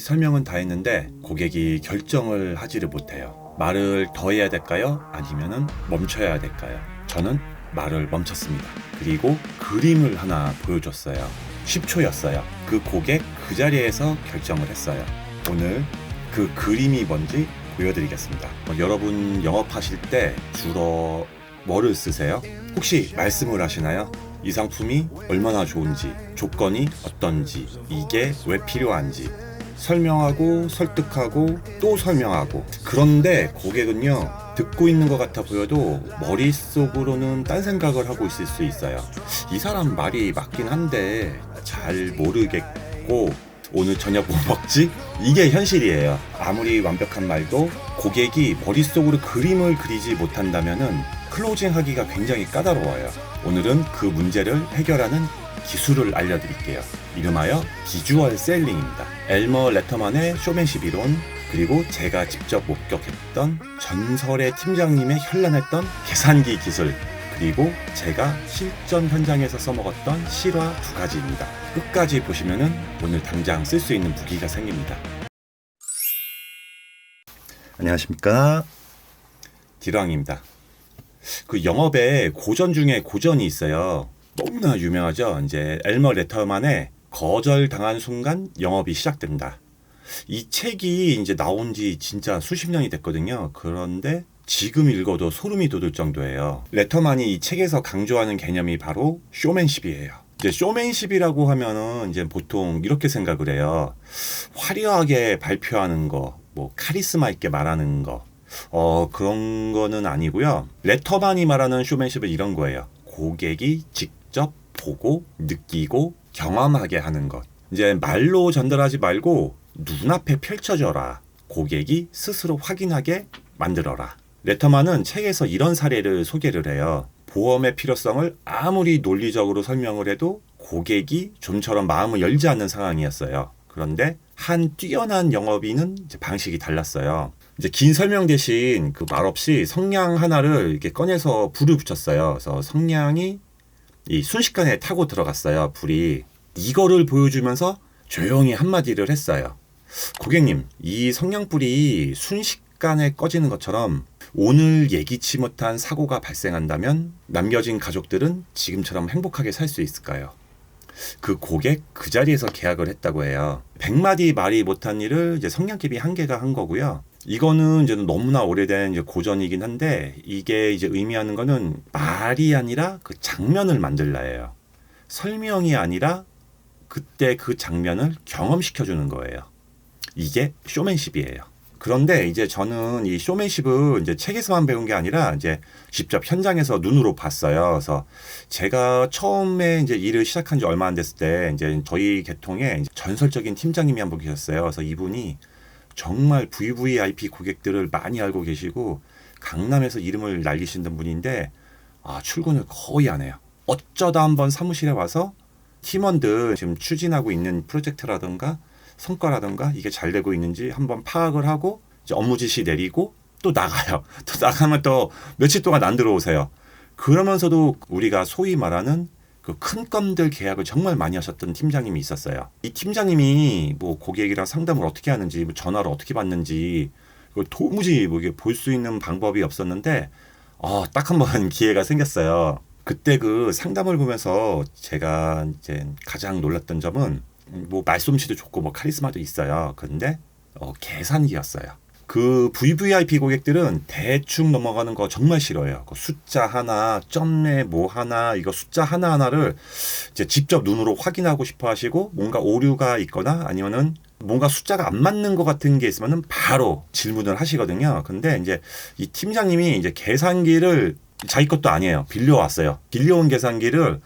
설명은 다 했는데 고객이 결정을 하지를 못해요. 말을 더 해야 될까요? 아니면은 멈춰야 될까요? 저는 말을 멈췄습니다. 그리고 그림을 하나 보여줬어요. 10초였어요. 그 고객 그 자리에서 결정을 했어요. 오늘 그 그림이 뭔지 보여드리겠습니다. 여러분 영업하실 때 주로 뭐를 쓰세요? 혹시 말씀을 하시나요? 이 상품이 얼마나 좋은지, 조건이 어떤지, 이게 왜 필요한지 설명하고 설득하고 또 설명하고. 그런데 고객은요, 듣고 있는 것 같아 보여도 머릿속으로는 딴 생각을 하고 있을 수 있어요. 이 사람 말이 맞긴 한데 잘 모르겠고 오늘 저녁 뭐 먹지? 이게 현실이에요. 아무리 완벽한 말도 고객이 머릿속으로 그림을 그리지 못한다면은 클로징 하기가 굉장히 까다로워요. 오늘은 그 문제를 해결하는 기술을 알려드릴게요. 이름하여 비주얼 셀링입니다. 엘머 레터만의 쇼맨십 이론, 그리고 제가 직접 목격했던 전설의 팀장님의 현란했던 계산기 기술, 그리고 제가 실전 현장에서 써먹었던 실화 2가지입니다. 끝까지 보시면은 오늘 당장 쓸 수 있는 무기가 생깁니다. 안녕하십니까, 디랑입니다. 그 영업에 고전 중에 고전이 있어요. 너무나 유명하죠. 이제 엘머 레터만의 거절당한 순간 영업이 시작된다. 이 책이 이제 나온 지 진짜 수십 년이 됐거든요. 그런데 지금 읽어도 소름이 돋을 정도예요. 레터만이 이 책에서 강조하는 개념이 바로 쇼맨십이에요. 이제 쇼맨십이라고 하면은 이제 보통 이렇게 생각을 해요. 화려하게 발표하는 거, 뭐 카리스마 있게 말하는 거. 그런 거는 아니고요. 레터만이 말하는 쇼맨십은 이런 거예요. 고객이 직접 보고 느끼고 경험하게 하는 것. 이제 말로 전달하지 말고 눈앞에 펼쳐져라. 고객이 스스로 확인하게 만들어라. 레터만은 책에서 이런 사례를 소개를 해요. 보험의 필요성을 아무리 논리적으로 설명을 해도 고객이 좀처럼 마음을 열지 않는 상황이었어요. 그런데 한 뛰어난 영업인은 이제 방식이 달랐어요. 이제 긴 설명 대신 그 말없이 성냥 하나를 이렇게 꺼내서 불을 붙였어요. 그래서 성냥이 이 순식간에 타고 들어갔어요. 불이. 이거를 보여주면서 조용히 한마디를 했어요. 고객님, 이 성냥불이 순식간에 꺼지는 것처럼 오늘 예기치 못한 사고가 발생한다면 남겨진 가족들은 지금처럼 행복하게 살 수 있을까요? 그 고객 그 자리에서 계약을 했다고 해요. 100마디 말이 못한 일을 이제 성냥개비 한 개가 한 거고요. 이거는 이제 너무나 오래된 이제 고전이긴 한데, 이게 이제 의미하는 거는 말이 아니라 그 장면을 만들라예요. 설명이 아니라 그때 그 장면을 경험시켜주는 거예요. 이게 쇼맨십이에요. 그런데 이제 저는 이 쇼맨십은 이제 책에서만 배운 게 아니라 이제 직접 현장에서 눈으로 봤어요. 그래서 제가 처음에 이제 일을 시작한 지 얼마 안 됐을 때 이제 저희 계통에 이제 전설적인 팀장님이 한 분 계셨어요. 그래서 이분이 정말 VVIP 고객들을 많이 알고 계시고 강남에서 이름을 날리시는 분인데 출근을 거의 안 해요. 어쩌다 한번 사무실에 와서 팀원들 지금 추진하고 있는 프로젝트라든가 성과라든가 이게 잘 되고 있는지 한번 파악을 하고 이제 업무 지시 내리고 또 나가요. 또 나가면 또 며칠 동안 안 들어오세요. 그러면서도 우리가 소위 말하는 그 큰 건들 계약을 정말 많이 하셨던 팀장님이 있었어요. 이 팀장님이 뭐 고객이랑 상담을 어떻게 하는지, 뭐 전화를 어떻게 받는지 그걸 도무지 뭐 볼 수 있는 방법이 없었는데 딱 한 번 기회가 생겼어요. 그때 그 상담을 보면서 제가 이제 가장 놀랐던 점은 뭐 말솜씨도 좋고 뭐 카리스마도 있어요. 그런데 계산기였어요. 그 VVIP 고객들은 대충 넘어가는 거 정말 싫어해요. 그 숫자 하나, 점에 뭐 하나, 이거 숫자 하나하나를 이제 직접 눈으로 확인하고 싶어 하시고, 뭔가 오류가 있거나 아니면은 뭔가 숫자가 안 맞는 것 같은 게 있으면은 바로 질문을 하시거든요. 근데 이제 이 팀장님이 이제 계산기를 자기 것도 아니에요. 빌려왔어요. 빌려온 계산기를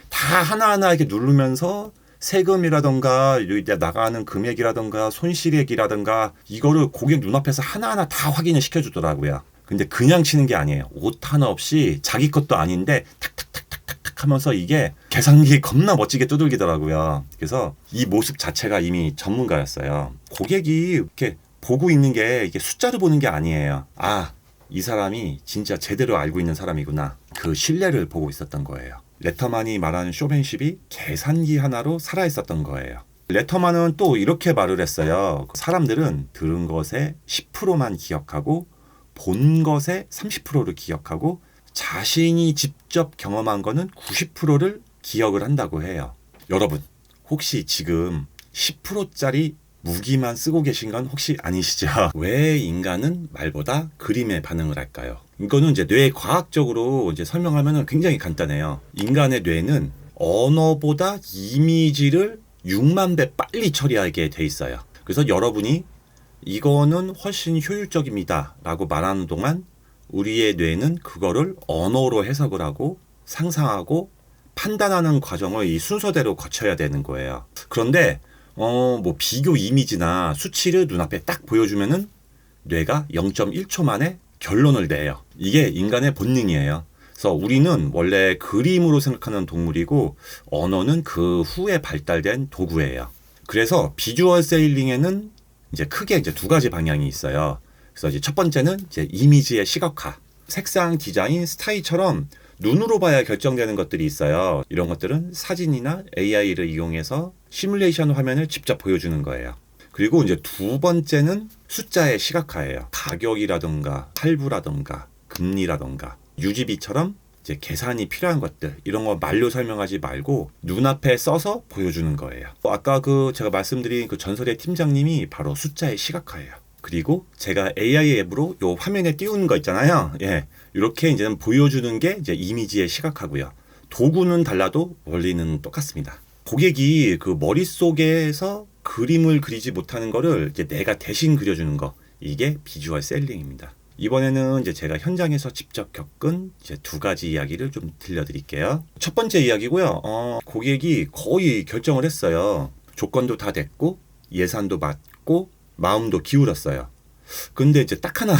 다 하나하나 이렇게 누르면서 세금이라던가 이제 나가는 금액이라던가 손실액이라던가 이거를 고객 눈앞에서 하나하나 다 확인을 시켜주더라고요. 근데 그냥 치는 게 아니에요. 옷 하나 없이 자기 것도 아닌데 탁탁탁탁탁 하면서 이게 계산기 겁나 멋지게 두들기더라고요. 그래서 이 모습 자체가 이미 전문가였어요. 고객이 이렇게 보고 있는 게 이게 숫자를 보는 게 아니에요. 이 사람이 진짜 제대로 알고 있는 사람이구나. 그 신뢰를 보고 있었던 거예요. 레터만이 말하는 쇼맨십이 계산기 하나로 살아있었던 거예요. 레터만은 또 이렇게 말을 했어요. 사람들은 들은 것의 10%만 기억하고 본 것의 30%를 기억하고 자신이 직접 경험한 거는 90%를 기억을 한다고 해요. 여러분, 혹시 지금 10%짜리 무기만 쓰고 계신 건 혹시 아니시죠? 왜 인간은 말보다 그림에 반응을 할까요? 이거는 이제 뇌 과학적으로 이제 설명하면 굉장히 간단해요. 인간의 뇌는 언어보다 이미지를 6만 배 빨리 처리하게 돼 있어요. 그래서 여러분이 이거는 훨씬 효율적입니다 라고 말하는 동안 우리의 뇌는 그거를 언어로 해석을 하고 상상하고 판단하는 과정을 이 순서대로 거쳐야 되는 거예요. 그런데 뭐 비교 이미지나 수치를 눈앞에 딱 보여주면은 뇌가 0.1초 만에 결론을 내요. 이게 인간의 본능이에요. 그래서 우리는 원래 그림으로 생각하는 동물이고 언어는 그 후에 발달된 도구예요. 그래서 비주얼 세일링에는 이제 크게 이제 두 가지 방향이 있어요. 그래서 이제 첫 번째는 이제 이미지의 시각화, 색상, 디자인, 스타일처럼 눈으로 봐야 결정되는 것들이 있어요. 이런 것들은 사진이나 AI를 이용해서 시뮬레이션 화면을 직접 보여주는 거예요. 그리고 이제 두 번째는 숫자의 시각화예요. 가격이라든가 할부라든가 금리라든가 유지비처럼 이제 계산이 필요한 것들, 이런 거 말로 설명하지 말고 눈앞에 써서 보여주는 거예요. 아까 그 제가 말씀드린 그 전설의 팀장님이 바로 숫자의 시각화예요. 그리고 제가 AI 앱으로 요 화면에 띄우는 거 있잖아요. 예. 이렇게 이제는 보여주는 게 이제 이미지의 시각화고요. 도구는 달라도 원리는 똑같습니다. 고객이 그 머릿속에서 그림을 그리지 못하는 거를 이제 내가 대신 그려주는 거. 이게 비주얼 셀링입니다. 이번에는 이제 제가 현장에서 직접 겪은 이제 두 가지 이야기를 좀 들려드릴게요. 첫 번째 이야기고요. 고객이 거의 결정을 했어요. 조건도 다 됐고 예산도 맞고 마음도 기울었어요. 근데 이제 딱 하나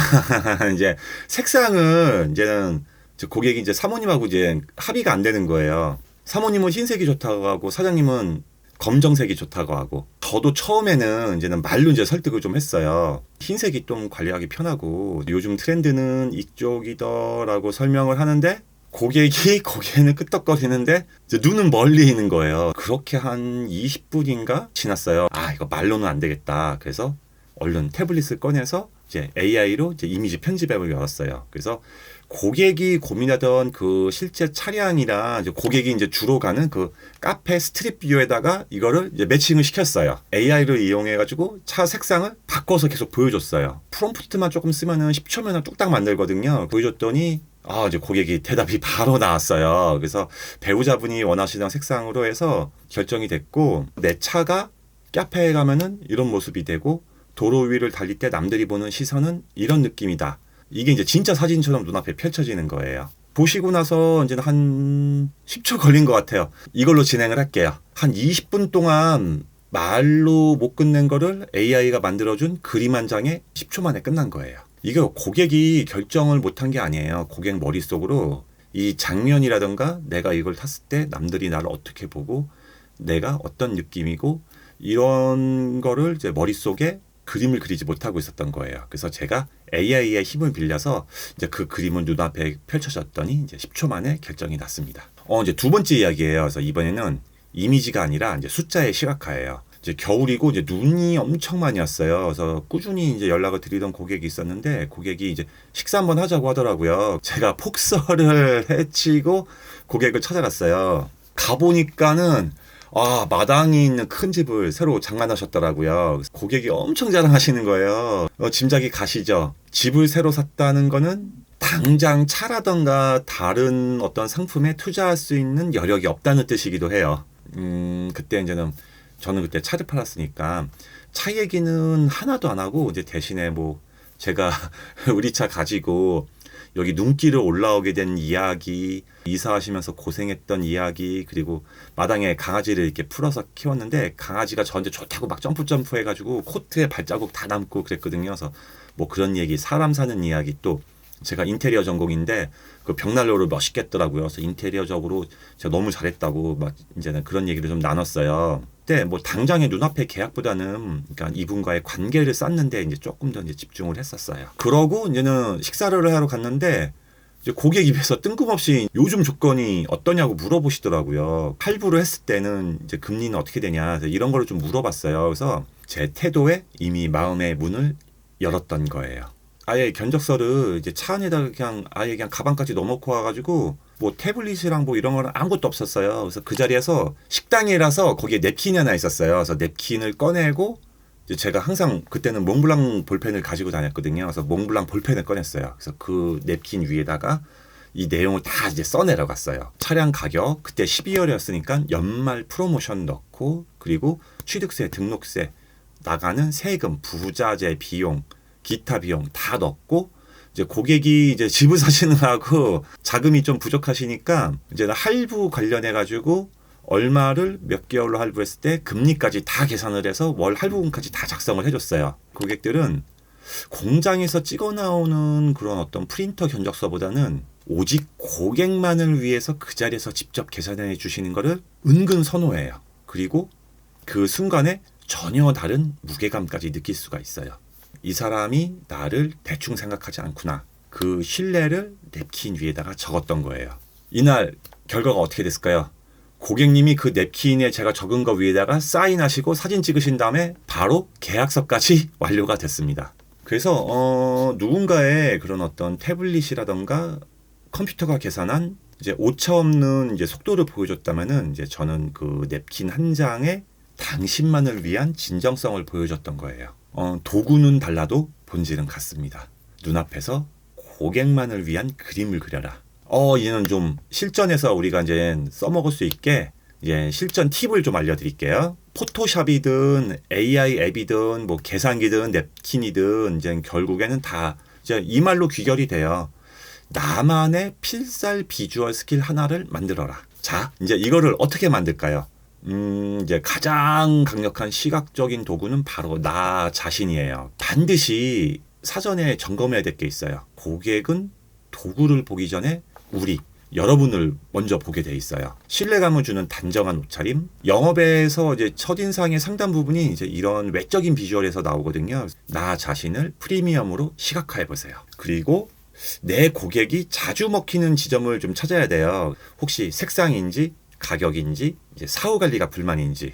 이제 색상은 이제는 고객이 이제 사모님하고 이제 합의가 안 되는 거예요. 사모님은 흰색이 좋다고 하고 사장님은 검정색이 좋다고 하고, 저도 처음에는 이제는 말로 이제 설득을 좀 했어요. 흰색이 좀 관리하기 편하고 요즘 트렌드는 이쪽이더라고 설명을 하는데 고객는 끄떡거리는데 이제 눈은 멀리 있는 거예요. 그렇게 한 20분인가 지났어요. 아, 이거 말로는 안 되겠다. 그래서 얼른 태블릿을 꺼내서 이제 AI로 이제 이미지 편집 앱을 열었어요. 그래서 고객이 고민하던 그 실제 차량이랑 이제 고객이 이제 주로 가는 그 카페 스트릿 뷰에다가 이거를 이제 매칭을 시켰어요. AI를 이용해가지고 차 색상을 바꿔서 계속 보여줬어요. 프롬프트만 조금 쓰면은 10초면 뚝딱 만들거든요. 보여줬더니 이제 고객이 대답이 바로 나왔어요. 그래서 배우자분이 원하시는 색상으로 해서 결정이 됐고, 내 차가 카페에 가면은 이런 모습이 되고 도로 위를 달릴 때 남들이 보는 시선은 이런 느낌이다. 이게 이제 진짜 사진처럼 눈앞에 펼쳐지는 거예요. 보시고 나서 이제 한 10초 걸린 것 같아요. 이걸로 진행을 할게요. 한 20분 동안 말로 못 끝낸 거를 AI가 만들어준 그림 한 장에 10초 만에 끝난 거예요. 이게 고객이 결정을 못한 게 아니에요. 고객 머릿속으로 이 장면이라든가 내가 이걸 탔을 때 남들이 나를 어떻게 보고 내가 어떤 느낌이고 이런 거를 이제 머릿속에 그림을 그리지 못하고 있었던 거예요. 그래서 제가 AI의 힘을 빌려서 이제 그 그림을 눈앞에 펼쳐졌더니 이제 10초 만에 결정이 났습니다. 이제 두 번째 이야기예요. 그래서 이번에는 이미지가 아니라 이제 숫자의 시각화예요. 이제 겨울이고 이제 눈이 엄청 많이 왔어요. 그래서 꾸준히 이제 연락을 드리던 고객이 있었는데 고객이 이제 식사 한번 하자고 하더라고요. 제가 폭설을 해치고 고객을 찾아갔어요. 가보니까는 마당이 있는 큰 집을 새로 장만하셨더라고요. 고객이 엄청 자랑하시는 거예요. 짐작이 가시죠? 집을 새로 샀다는 거는 당장 차라던가 다른 어떤 상품에 투자할 수 있는 여력이 없다는 뜻이기도 해요. 그때 이제는 저는 그때 차를 팔았으니까 차 얘기는 하나도 안 하고 이제 대신에 뭐 제가 우리 차 가지고 여기 눈길을 올라오게 된 이야기, 이사하시면서 고생했던 이야기, 그리고 마당에 강아지를 이렇게 풀어서 키웠는데 강아지가 저한테 좋다고 막 점프 해가지고 코트에 발자국 다 남고 그랬거든요. 그래서 뭐 그런 얘기, 사람 사는 이야기, 또 제가 인테리어 전공인데 그 벽난로를 멋있게 했더라고요. 그래서 인테리어적으로 제가 너무 잘했다고 막 이제는 그런 얘기를 좀 나눴어요. 그때 뭐 당장의 눈앞의 계약보다는 그러니까 이분과의 관계를 쌓는데 이제 조금 더 이제 집중을 했었어요. 그러고 이제는 식사를 하러 갔는데 이제 고객 입에서 뜬금없이 요즘 조건이 어떠냐고 물어보시더라고요. 할부를 했을 때는 이제 금리는 어떻게 되냐 이런 거를 좀 물어봤어요. 그래서 제 태도에 이미 마음의 문을 열었던 거예요. 아예 견적서를 이제 차 안에다가 그냥 아예 그냥 가방까지 넣어놓고 와가지고 뭐 태블릿이랑 뭐 이런 거는 아무것도 없었어요. 그래서 그 자리에서 식당이라서 거기에 냅킨이 하나 있었어요. 그래서 냅킨을 꺼내고 이제 제가 항상 그때는 몽블랑 볼펜을 가지고 다녔거든요. 그래서 몽블랑 볼펜을 꺼냈어요. 그래서 그 냅킨 위에다가 이 내용을 다 이제 써내려갔어요. 차량 가격 그때 12월이었으니까 연말 프로모션 넣고 그리고 취득세, 등록세, 나가는 세금, 부자재 비용, 기타 비용 다 넣고 이제 고객이 이제 집을 사시느라고 자금이 좀 부족하시니까 이제 할부 관련해 가지고 얼마를 몇 개월로 할부했을 때 금리까지 다 계산을 해서 월 할부금까지 다 작성을 해줬어요. 고객들은 공장에서 찍어 나오는 그런 어떤 프린터 견적서보다는 오직 고객만을 위해서 그 자리에서 직접 계산해 주시는 거를 은근 선호해요. 그리고 그 순간에 전혀 다른 무게감까지 느낄 수가 있어요. 이 사람이 나를 대충 생각하지 않구나. 그 신뢰를 냅킨 위에다가 적었던 거예요. 이날 결과가 어떻게 됐을까요? 고객님이 그 냅킨에 제가 적은 거 위에다가 사인하시고 사진 찍으신 다음에 바로 계약서까지 완료가 됐습니다. 그래서 누군가의 그런 어떤 태블릿이라던가 컴퓨터가 계산한 이제 오차 없는 이제 속도를 보여줬다면은 이제 저는 그 냅킨 한 장에 당신만을 위한 진정성을 보여줬던 거예요. 도구는 달라도 본질은 같습니다. 눈앞에서 고객만을 위한 그림을 그려라. 이제는 좀 실전에서 우리가 이제 써먹을 수 있게 이제 실전 팁을 좀 알려드릴게요. 포토샵이든 AI 앱이든 뭐 계산기든 냅킨이든 이제 결국에는 다 이제 이 말로 귀결이 돼요. 나만의 필살 비주얼 스킬 하나를 만들어라. 자, 이제 이거를 어떻게 만들까요? 이제 가장 강력한 시각적인 도구는 바로 나 자신이에요. 반드시 사전에 점검해야 될 게 있어요. 고객은 도구를 보기 전에 여러분을 먼저 보게 돼 있어요. 신뢰감을 주는 단정한 옷차림. 영업에서 이제 첫인상의 상당 부분이 이제 이런 외적인 비주얼에서 나오거든요. 나 자신을 프리미엄으로 시각화해 보세요. 그리고 내 고객이 자주 먹히는 지점을 좀 찾아야 돼요. 혹시 색상인지, 가격인지, 이제 사후 관리가 불만인지.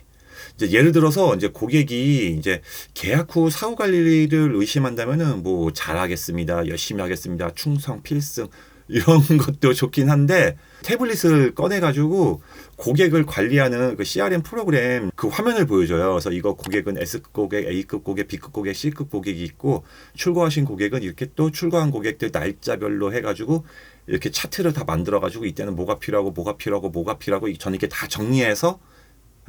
이제 예를 들어서 이제 고객이 이제 계약 후 사후 관리를 의심한다면은 뭐 잘하겠습니다, 열심히 하겠습니다, 충성 필승 이런 것도 좋긴 한데 태블릿을 꺼내가지고 고객을 관리하는 그 CRM 프로그램 그 화면을 보여줘요. 그래서 이거 고객은 S급 고객, A급 고객, B급 고객, C급 고객이 있고 출고하신 고객은 이렇게 또 출고한 고객들 날짜별로 해가지고 이렇게 차트를 다 만들어가지고 이때는 뭐가 필요하고 뭐가 필요하고 뭐가 필요하고 저는 이렇게 다 정리해서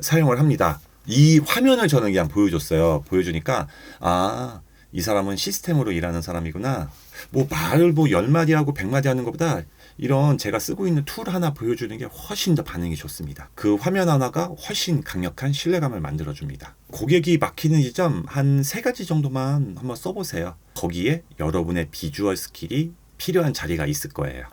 사용을 합니다. 이 화면을 저는 그냥 보여줬어요. 보여주니까 이 사람은 시스템으로 일하는 사람이구나. 뭐 말을 뭐 10마디 하고 100마디 하는 것보다 이런 제가 쓰고 있는 툴 하나 보여주는 게 훨씬 더 반응이 좋습니다. 그 화면 하나가 훨씬 강력한 신뢰감을 만들어줍니다. 고객이 막히는 지점 한 3가지 정도만 한번 써보세요. 거기에 여러분의 비주얼 스킬이 필요한 자리가 있을 거예요.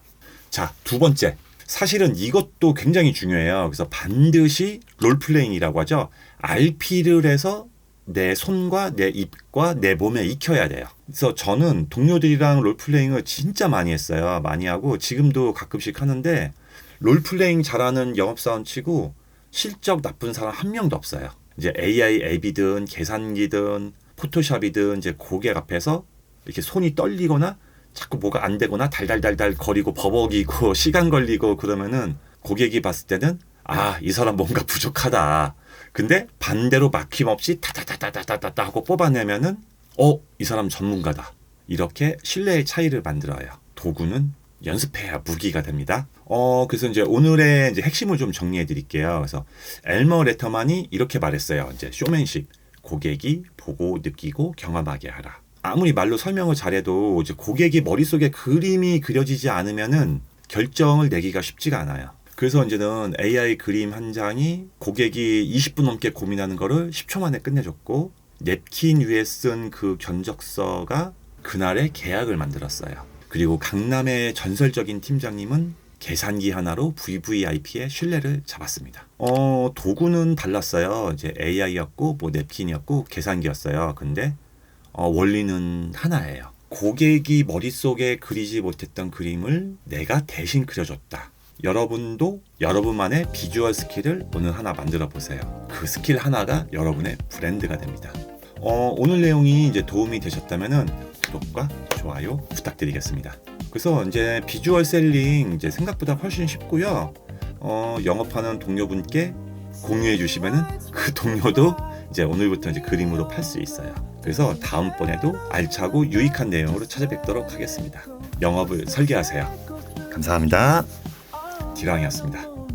자, 2번째. 사실은 이것도 굉장히 중요해요. 그래서 반드시 롤플레잉이라고 하죠. RP를 해서 내 손과 내 입과 내 몸에 익혀야 돼요. 그래서 저는 동료들이랑 롤플레잉을 진짜 많이 했어요. 많이 하고 지금도 가끔씩 하는데 롤플레잉 잘하는 영업사원 치고 실적 나쁜 사람 한 명도 없어요. 이제 AI 앱이든 계산기든 포토샵이든 이제 고객 앞에서 이렇게 손이 떨리거나 자꾸 뭐가 안 되거나 달달달달 거리고 버벅이고 시간 걸리고 그러면은 고객이 봤을 때는 이 사람 뭔가 부족하다. 근데 반대로 막힘없이 타타타타타타타 하고 뽑아내면은 이 사람 전문가다. 이렇게 신뢰의 차이를 만들어요. 도구는 연습해야 무기가 됩니다. 그래서 이제 오늘의 이제 핵심을 좀 정리해 드릴게요. 그래서 엘머 레터만이 이렇게 말했어요. 이제 쇼맨십. 고객이 보고 느끼고 경험하게 하라. 아무리 말로 설명을 잘해도 이제 고객이 머릿속에 그림이 그려지지 않으면은 결정을 내기가 쉽지가 않아요. 그래서 이제는 AI 그림 한 장이 고객이 20분 넘게 고민하는 거를 10초 만에 끝내줬고 냅킨 위에 쓴 그 견적서가 그날의 계약을 만들었어요. 그리고 강남의 전설적인 팀장님은 계산기 하나로 VVIP의 신뢰를 잡았습니다. 도구는 달랐어요. 이제 AI였고 뭐 냅킨이었고 계산기였어요. 근데 원리는 하나예요. 고객이 머릿속에 그리지 못했던 그림을 내가 대신 그려줬다. 여러분도 여러분만의 비주얼 스킬을 오늘 하나 만들어 보세요. 그 스킬 하나가 여러분의 브랜드가 됩니다. 오늘 내용이 이제 도움이 되셨다면은 구독과 좋아요 부탁드리겠습니다. 그래서 이제 비주얼 셀링 이제 생각보다 훨씬 쉽고요. 영업하는 동료분께 공유해 주시면은 그 동료도 이제 오늘부터 이제 그림으로 팔 수 있어요. 그래서 다음번에도 알차고 유익한 내용으로 찾아뵙도록 하겠습니다. 영업을 설계하세요. 감사합니다. 디랑이었습니다.